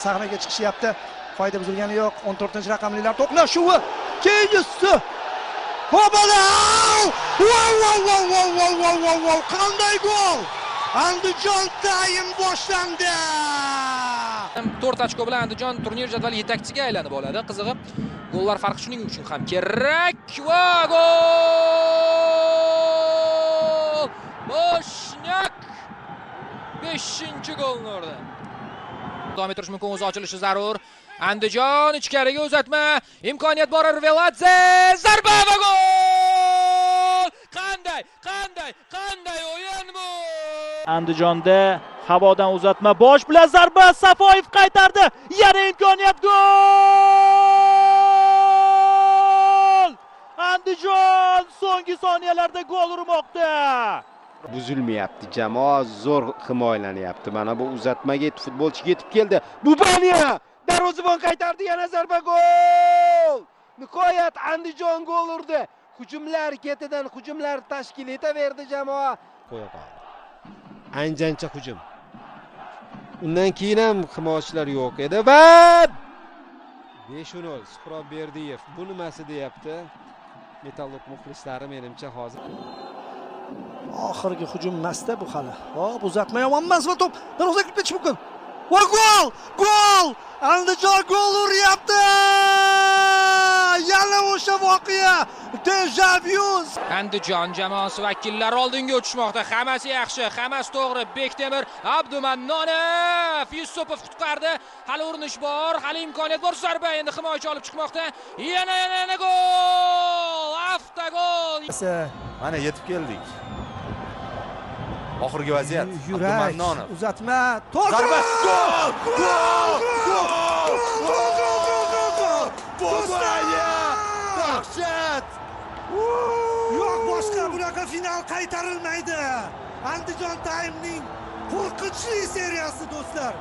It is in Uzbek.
Sahnaga chiqishyapti. Foyda buzilgani yo'q. 14-raqamlilar to'qnashuvi. Keyinchisi. Hobala! Wow! Qanday gol! Andijon taym boshlandi. 4 ochko bilan Andijon turnir jadvali yetakchiga aylanib oladi. Qizig'i, gollar farqi shuning uchun ham kerak. Va gol! Boshnak 5-golni urdi. Davom ettirish mumkin, o'z ochilishi zarur. Andijon ichkariga uzatma, imkoniyat bor. Veladze, zarba va gol! Qanday o'yin bu? Andijonda havodan uzatma, bosh bilan zarba, Safoyev qaytardi. Yana imkoniyat, gol! Andijon so'nggi soniyalarda gol urmoqda. Buzilmayapti, jamoa zo'r himoyalanyapti. Mana bu uzatmaga futbolchi yetib keldi. Bu Baniya darvozabon qaytardi, yana zarba, gol! Nihoyat Andijon gol urdi. Hujumlar ketidan hujumlar tashkil etaverdi jamoa. Qo'ya qoldi. Anjancha hujum. Undan keyin ham himoyachilar yo'q edi va 5-0 Suhrob Berdiyev bu nimasi deyapti. Metallurg muxlislari menimcha hozir Oxirgi hujum masda bu hali. Hop, uzatma yomon emas va to'p darvozaga kirib ketishi mumkin. Va gol! Andijon gol uryapti! Yana o'sha voqea. Deja vu. Andijon jamoasi vakillari oldinga o'tishmoqda. Hammasi yaxshi, hammasi to'g'ri. Bektemir, Abdumannonov, Yusupov qutqardi. Hali urinish bor, hali imkoniyat bor. Zarba endi himoyachi olib chiqmoqda. Yana gol! Avtogol! Mana yetib keldik. Oxirgi vaziyat. Abdumannonov. Uzatma, to'g'ri. Zarba! Gol! Dahshat! Yo'q, boshqa bunaqa final qaytarilmaydi. Andijon taymning qo'rqinchli seriyasi do'stlar.